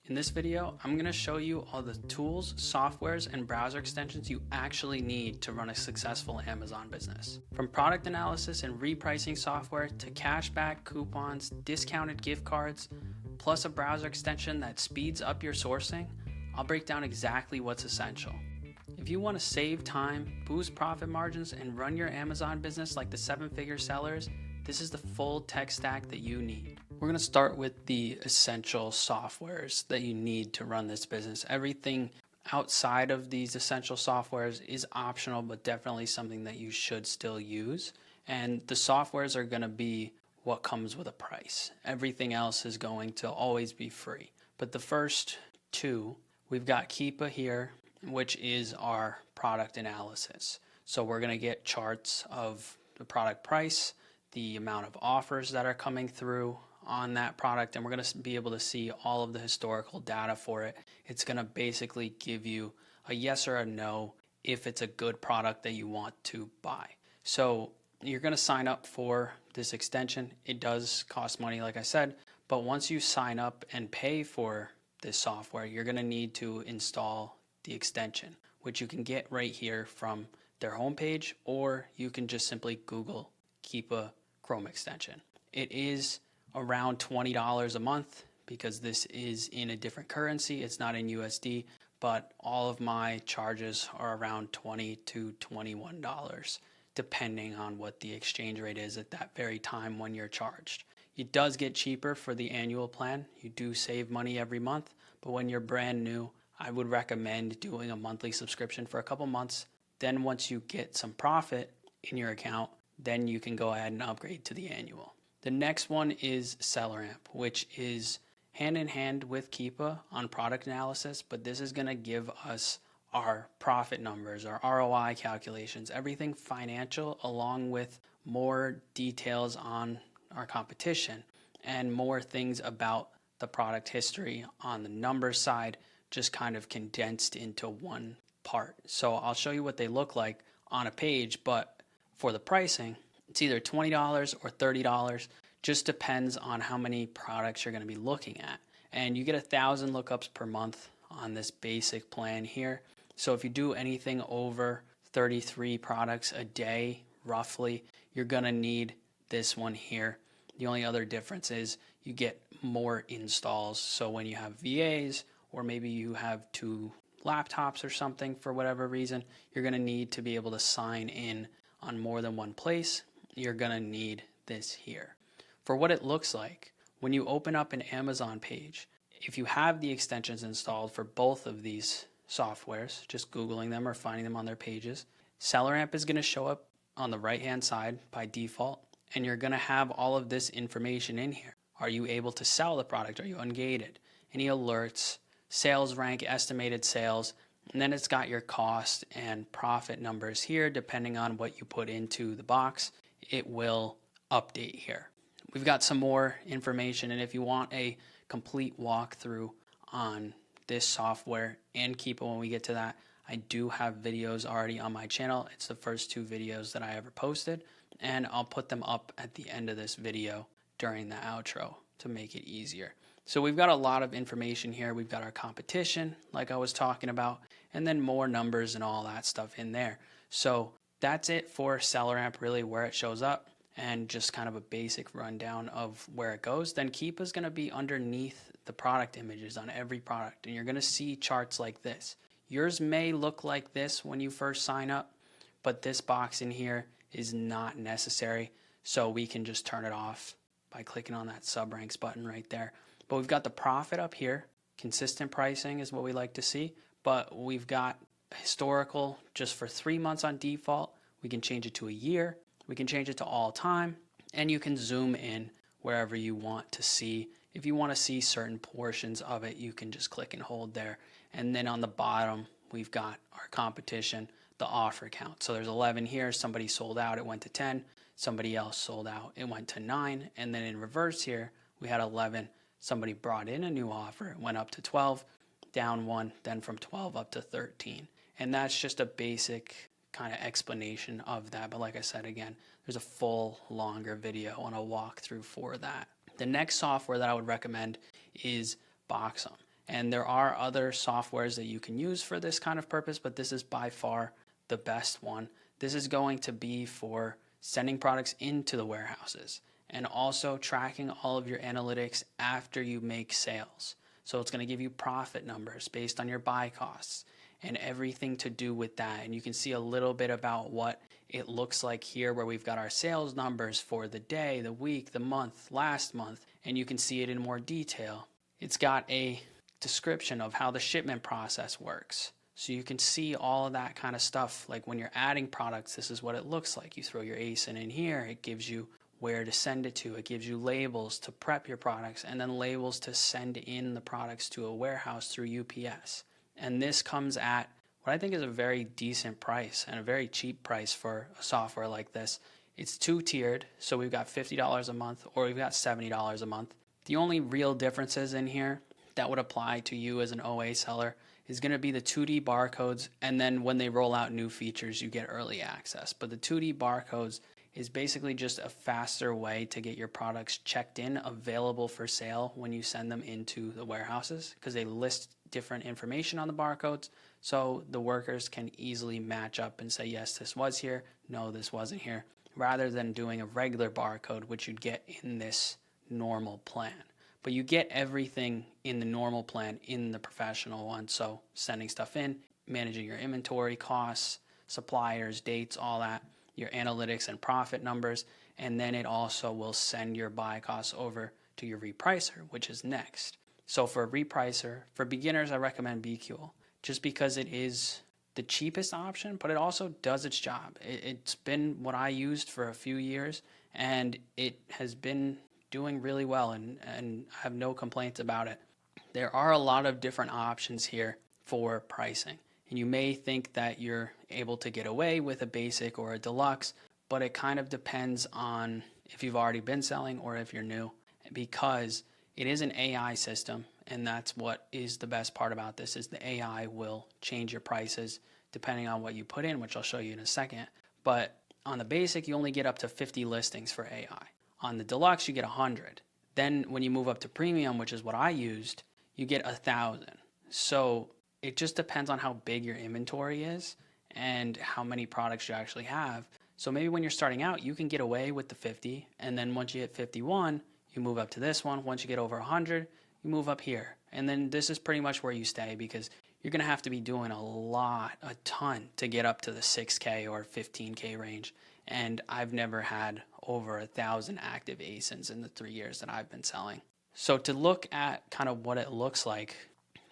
In this video, I'm going to show you all the tools, softwares, and browser extensions you actually need to run a successful Amazon business. From product analysis and repricing software to cashback, coupons, discounted gift cards, plus a browser extension that speeds up your sourcing, I'll break down exactly what's essential. If you want to save time, boost profit margins, and run your Amazon business like the 7-figure sellers, this is the full tech stack that you need. We're going to start with the essential softwares that you need to run this business. Everything outside of these essential softwares is optional, but definitely something that you should still use. And the softwares are going to be what comes with a price. Everything else is going to always be free. But the first two, we've got Keepa here, which is our product analysis. So we're going to get charts of the product price, the amount of offers that are coming through on that product, and we're going to be able to see all of the historical data for it. It's going to basically give you a yes or a no if it's a good product that you want to buy. So you're going to sign up for this extension. It does cost money, like I said, but once you sign up and pay for this software, you're going to need to install the extension, which you can get right here from their homepage, or you can just simply Google Keepa Chrome extension. It is around $20 a month because this is in a different currency. It's not in USD, but all of my charges are around $20 to $21 depending on what the exchange rate is at that very time when you're charged. It does get cheaper for the annual plan. You do save money every month, but when you're brand new, I would recommend doing a monthly subscription for a couple months. Then once you get some profit in your account, then you can go ahead and upgrade to the annual. The next one is SellerAmp, which is hand in hand with Keepa on product analysis, but this is going to give us our profit numbers, our ROI calculations, everything financial, along with more details on our competition and more things about the product history on the numbers side, just kind of condensed into one part. So I'll show you what they look like on a page, but for the pricing, it's either $20 or $30. Just depends on how many products you're going to be looking at. And you get 1,000 lookups per month on this basic plan here. So if you do anything over 33 products a day, roughly, you're going to need this one here. The only other difference is you get more installs. So when you have VAs, or maybe you have 2 laptops or something for whatever reason, you're going to need to be able to sign in on more than one place. You're going to need this here. For what it looks like, when you open up an Amazon page, if you have the extensions installed for both of these softwares, just Googling them or finding them on their pages, SellerAmp is going to show up on the right-hand side by default, and you're going to have all of this information in here. Are you able to sell the product? Are you ungated? Any alerts, sales rank, estimated sales, and then it's got your cost and profit numbers here. Depending on what you put into the box, it will update here. We've got some more information, and if you want a complete walkthrough on this software and Keepa when we get to that, I do have videos already on my channel. It's the first 2 videos that I ever posted, and I'll put them up at the end of this video during the outro to make it easier. So we've got a lot of information here. We've got our competition, like I was talking about, and then more numbers and all that stuff in there. So that's it for SellerAmp, really where it shows up, and just kind of a basic rundown of where it goes. Then Keepa is going to be underneath the product images on every product, and you're going to see charts like this. Yours may look like this when you first sign up, but this box in here is not necessary, so we can just turn it off by clicking on that subranks button right there. But we've got the profit up here. Consistent pricing is what we like to see, but we've got historical just for 3 months on default. We can change it to a year. We can change it to all time, and you can zoom in wherever you want to see. If you want to see certain portions of it, you can just click and hold there. And then on the bottom, we've got our competition, the offer count. So there's 11 here. Somebody sold out, it went to 10. Somebody else sold out, it went to 9. And then in reverse here, we had 11. Somebody brought in a new offer, it went up to 12, down 1, then from 12 up to 13. And that's just a basic kind of explanation of that. But like I said, again, there's a full longer video and a walkthrough for that. The next software that I would recommend is Boxem. And there are other softwares that you can use for this kind of purpose, but this is by far the best one. This is going to be for sending products into the warehouses and also tracking all of your analytics after you make sales. So it's going to give you profit numbers based on your buy costs and everything to do with that. And you can see a little bit about what it looks like here, where we've got our sales numbers for the day, the week, the month, last month, and you can see it in more detail. It's got a description of how the shipment process works. So you can see all of that kind of stuff. Like when you're adding products, this is what it looks like. You throw your ASIN in here, it gives you where to send it to. It gives you labels to prep your products and then labels to send in the products to a warehouse through UPS. And this comes at what I think is a very decent price and a very cheap price for a software like this. It's two-tiered, so we've got $50 a month or we've got $70 a month. The only real differences in here that would apply to you as an OA seller is going to be the 2D barcodes, and then when they roll out new features, you get early access. But the 2D barcodes is basically just a faster way to get your products checked in, available for sale when you send them into the warehouses, because they list different information on the barcodes, so the workers can easily match up and say, yes, this was here, no, this wasn't here, rather than doing a regular barcode, which you'd get in this normal plan. But you get everything in the normal plan in the professional one. So sending stuff in, managing your inventory costs, suppliers, dates, all that, your analytics and profit numbers, and then it also will send your buy costs over to your repricer, which is next. So for a repricer, for beginners, I recommend BQool just because it is the cheapest option, but it also does its job. It's been what I used for a few years, and it has been doing really well, and I have no complaints about it. There are a lot of different options here for pricing, and you may think that you're able to get away with a basic or a deluxe, but it kind of depends on if you've already been selling or if you're new, because it is an AI system, and that's what is the best part about this, is the AI will change your prices depending on what you put in, which I'll show you in a second. But on the basic, you only get up to 50 listings for AI. On the deluxe, you get 100. Then when you move up to premium, which is what I used, you get 1,000. So it just depends on how big your inventory is and how many products you actually have. So maybe when you're starting out, you can get away with the 50. And then once you hit 51, you move up to this one. Once you get over 100, you move up here. And then this is pretty much where you stay, because you're going to have to be doing a ton to get up to the 6K or 15K range. And I've never had over 1,000 active ASINs in the 3 years that I've been selling. So to look at kind of what it looks like,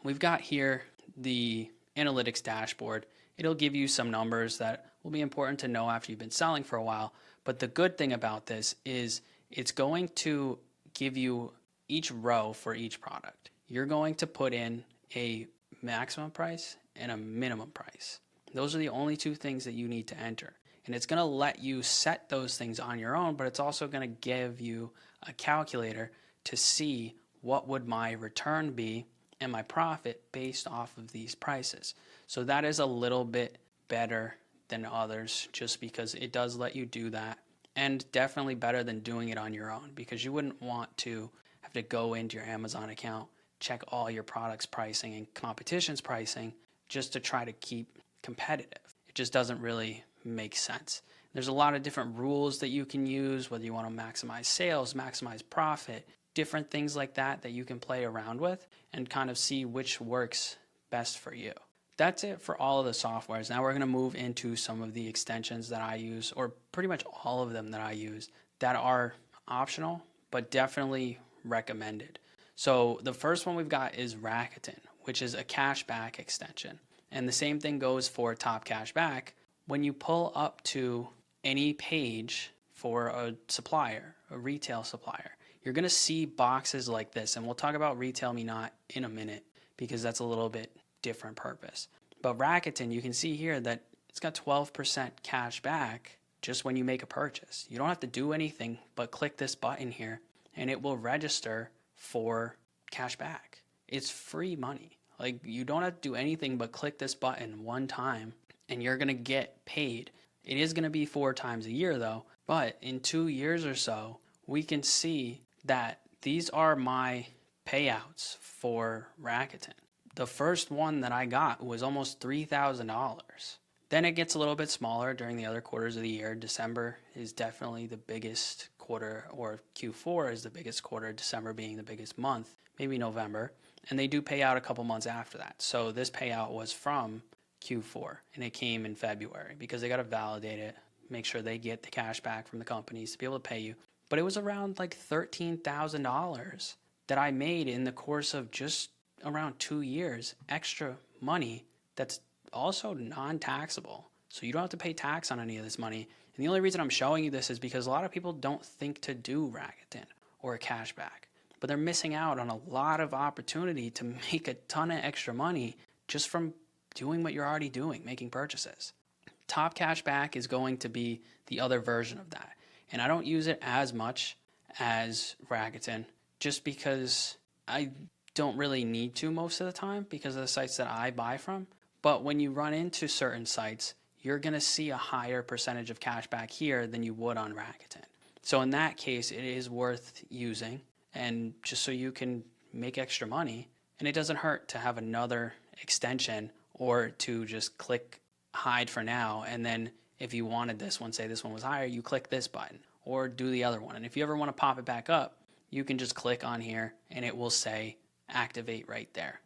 we've got here the analytics dashboard. It'll give you some numbers that will be important to know after you've been selling for a while. But the good thing about this is it's going to give you each row for each product. You're going to put in a maximum price and a minimum price. Those are the only two things that you need to enter. And it's going to let you set those things on your own, but it's also going to give you a calculator to see what would my return be and my profit based off of these prices. So that is a little bit better than others, just because it does let you do that, and definitely better than doing it on your own, because you wouldn't want to have to go into your Amazon account, check all your products pricing and competition's pricing just to try to keep competitive. It just doesn't really make sense. There's a lot of different rules that you can use, whether you want to maximize sales, maximize profit, different things like that that you can play around with and kind of see which works best for you. That's it for all of the softwares. Now we're going to move into some of the extensions that I use, or pretty much all of them that I use, that are optional but definitely recommended. So the first one we've got is Rakuten, which is a cashback extension. And the same thing goes for Top Cashback. When you pull up to any page for a supplier, a retail supplier, you're going to see boxes like this. And we'll talk about Retail Me Not in a minute, because that's a little bit different purpose. But Rakuten, you can see here that it's got 12% cash back just when you make a purchase. You don't have to do anything but click this button here and it will register for cash back. It's free money. Like, you don't have to do anything but click this button one time and you're going to get paid. It is going to be 4 times a year though, but in 2 years or so, we can see that these are my payouts for Rakuten. The first one that I got was almost $3,000. Then it gets a little bit smaller during the other quarters of the year. December is definitely the biggest quarter, or Q4 is the biggest quarter, December being the biggest month, maybe November. And they do pay out a couple months after that. So this payout was from Q4 and it came in February because they got to validate it, make sure they get the cash back from the companies to be able to pay you. But it was around like $13,000 that I made in the course of just around 2 years, extra money that's also non-taxable. So you don't have to pay tax on any of this money. And the only reason I'm showing you this is because a lot of people don't think to do Rakuten or a cashback, but they're missing out on a lot of opportunity to make a ton of extra money just from doing what you're already doing, making purchases. Top Cashback is going to be the other version of that. And I don't use it as much as Rakuten just because I don't really need to most of the time because of the sites that I buy from. But when you run into certain sites, you're going to see a higher percentage of cashback here than you would on Rakuten. So in that case, it is worth using, and just so you can make extra money. And it doesn't hurt to have another extension or to just click hide for now. And then if you wanted this one, say this one was higher, you click this button or do the other one. And if you ever want to pop it back up, you can just click on here and it will say activate right there.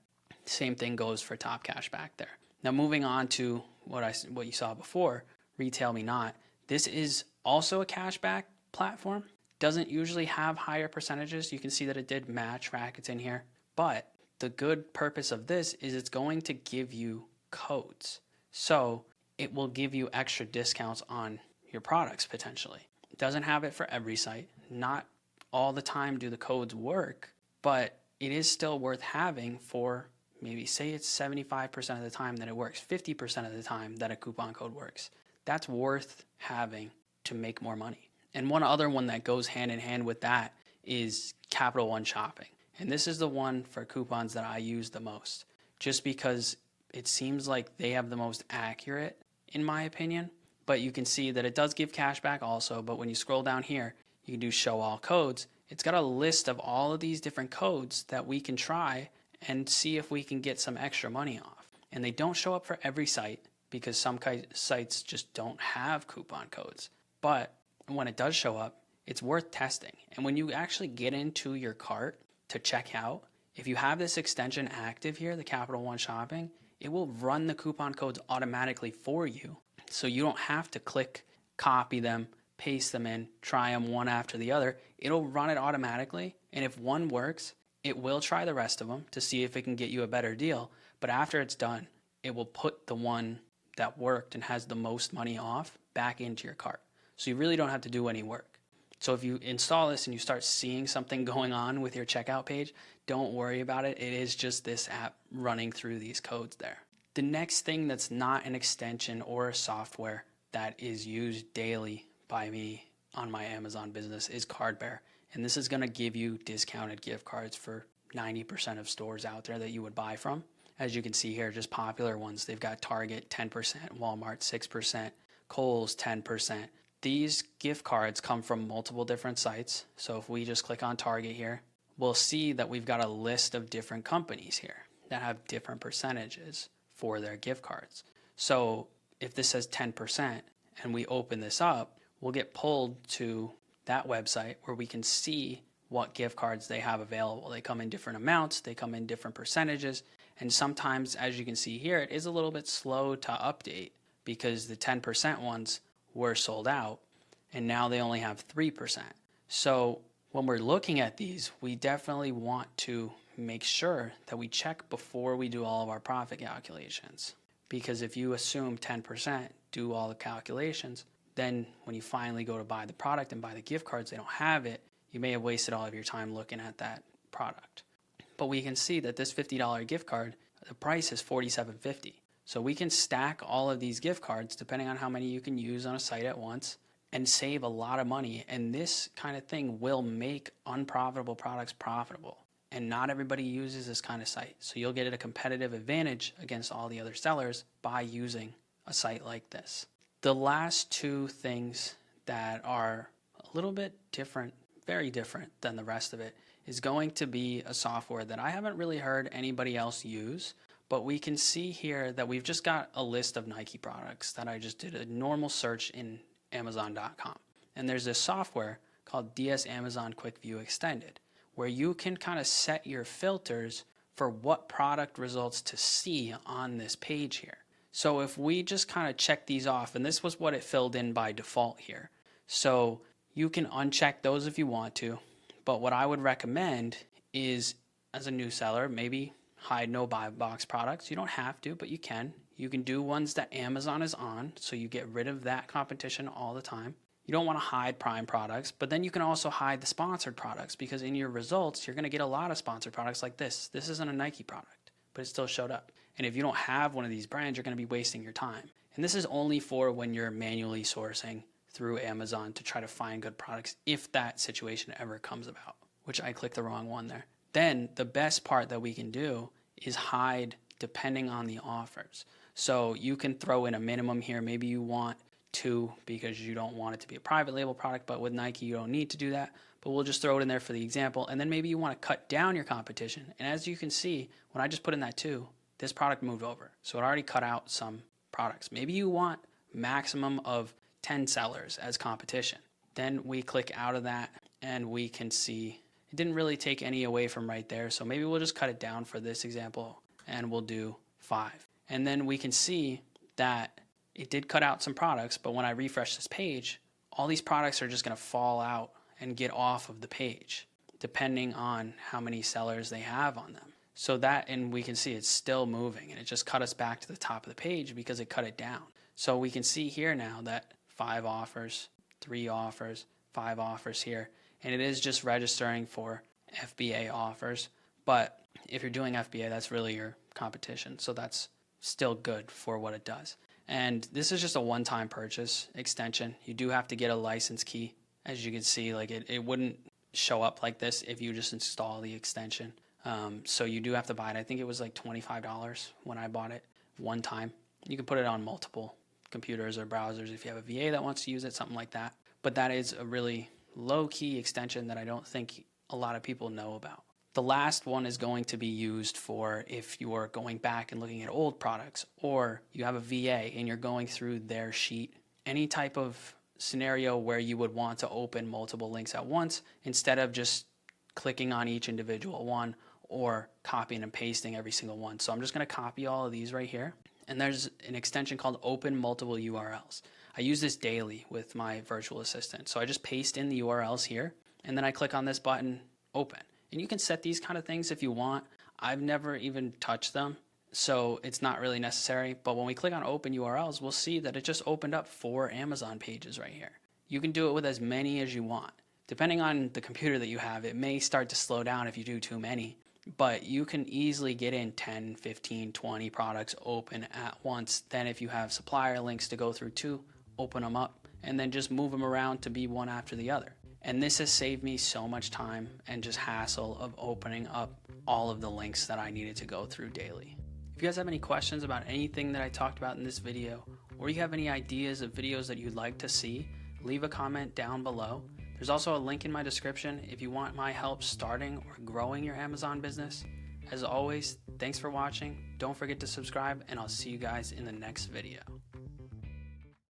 Same thing goes for Top Cashback there. Now moving on to what you saw before, Retail Me Not. This is also a cashback platform. Doesn't usually have higher percentages. You can see that it did match Rakuten here. But the good purpose of this is it's going to give you codes. So it will give you extra discounts on your products potentially. It doesn't have it for every site. Not all the time do the codes work, but it is still worth having for maybe say it's 75% of the time that it works, 50% of the time that a coupon code works. That's worth having to make more money. And one other one that goes hand in hand with that is Capital One Shopping. And this is the one for coupons that I use the most, just because it seems like they have the most accurate, in my opinion. But you can see that it does give cash back also. But when you scroll down here, you can do show all codes. It's got a list of all of these different codes that we can try and see if we can get some extra money off. And they don't show up for every site because some sites just don't have coupon codes. But when it does show up, it's worth testing. And when you actually get into your cart to check out, if you have this extension active here, the Capital One Shopping, it will run the coupon codes automatically for you. So you don't have to click, copy them, paste them in, try them one after the other. It'll run it automatically. And if one works, it will try the rest of them to see if it can get you a better deal. But after it's done, it will put the one that worked and has the most money off back into your cart. So you really don't have to do any work. So if you install this and you start seeing something going on with your checkout page, don't worry about it. It is just this app running through these codes there. The next thing that's not an extension or a software that is used daily by me on my Amazon business is CardBear. And this is going to give you discounted gift cards for 90% of stores out there that you would buy from. As you can see here, just popular ones. They've got Target 10%, Walmart 6%, Kohl's 10%. These gift cards come from multiple different sites. So if we just click on Target here, we'll see that we've got a list of different companies here that have different percentages for their gift cards. So if this says 10% and we open this up, we'll get pulled to that website where we can see what gift cards they have available. They come in different amounts, they come in different percentages, and sometimes, as you can see here, it is a little bit slow to update because the 10% ones were sold out and now they only have 3%. So when we're looking at these, we definitely want to make sure that we check before we do all of our profit calculations. Because if you assume 10%, do all the calculations, then when you finally go to buy the product and buy the gift cards, they don't have it, you may have wasted all of your time looking at that product. But we can see that this $50 gift card, the price is $47.50. So we can stack all of these gift cards depending on how many you can use on a site at once and save a lot of money. And this kind of thing will make unprofitable products profitable. And not everybody uses this kind of site. So you'll get a competitive advantage against all the other sellers by using a site like this. The last two things that are a little bit different, very different than the rest of it, is going to be a software that I haven't really heard anybody else use, but we can see here that we've just got a list of Nike products that I just did a normal search in Amazon.com. And there's this software called DS Amazon Quick View Extended, where you can kind of set your filters for what product results to see on this page here. So if we just kind of check these off, and this was what it filled in by default here. So you can uncheck those if you want to, but what I would recommend is, as a new seller, maybe hide no buy box products. You don't have to, but you can. You can do ones that Amazon is on, so you get rid of that competition all the time. You don't want to hide Prime products, but then you can also hide the sponsored products, because in your results, you're going to get a lot of sponsored products like this. This isn't a Nike product, but it still showed up. And if you don't have one of these brands, you're going to be wasting your time. And this is only for when you're manually sourcing through Amazon to try to find good products, if that situation ever comes about, which I clicked the wrong one there. Then the best part that we can do is hide depending on the offers. So you can throw in a minimum here. Maybe you want 2 because you don't want it to be a private label product, but with Nike you don't need to do that, but we'll just throw it in there for the example. And then maybe you want to cut down your competition, and as you can see, when I just put in that 2, this product moved over, so it already cut out some products. Maybe you want maximum of 10 sellers as competition. Then we click out of that and we can see it didn't really take any away from right there, so maybe we'll just cut it down for this example and we'll do 5. And then we can see that it did cut out some products, but when I refresh this page, all these products are just going to fall out and get off of the page, depending on how many sellers they have on them. So that, and we can see it's still moving, and it just cut us back to the top of the page because it cut it down. So we can see here now that 5 offers, 3 offers, 5 offers here, and it is just registering for FBA offers. But if you're doing FBA, that's really your competition, so that's still good for what it does. And this is just a one-time purchase extension. You do have to get a license key. As you can see, like it wouldn't show up like this if you just install the extension. So you do have to buy it. I think it was like $25 when I bought it one time. You can put it on multiple computers or browsers if you have a VA that wants to use it, something like that. But that is a really low-key extension that I don't think a lot of people know about. The last one is going to be used for if you're going back and looking at old products, or you have a VA and you're going through their sheet, any type of scenario where you would want to open multiple links at once instead of just clicking on each individual one or copying and pasting every single one. So I'm just going to copy all of these right here. And there's an extension called Open Multiple URLs. I use this daily with my virtual assistant. So I just paste in the URLs here, and then I click on this button, Open. And you can set these kind of things if you want. I've never even touched them, so it's not really necessary. But when we click on Open URLs, we'll see that it just opened up 4 Amazon pages right here. You can do it with as many as you want. Depending on the computer that you have, it may start to slow down if you do too many, but you can easily get in 10, 15, 20 products open at once. Then if you have supplier links to go through too, open them up and then just move them around to be one after the other. And this has saved me so much time and just hassle of opening up all of the links that I needed to go through daily. If you guys have any questions about anything that I talked about in this video, or you have any ideas of videos that you'd like to see, leave a comment down below. There's also a link in my description if you want my help starting or growing your Amazon business. As always, thanks for watching. Don't forget to subscribe, and I'll see you guys in the next video.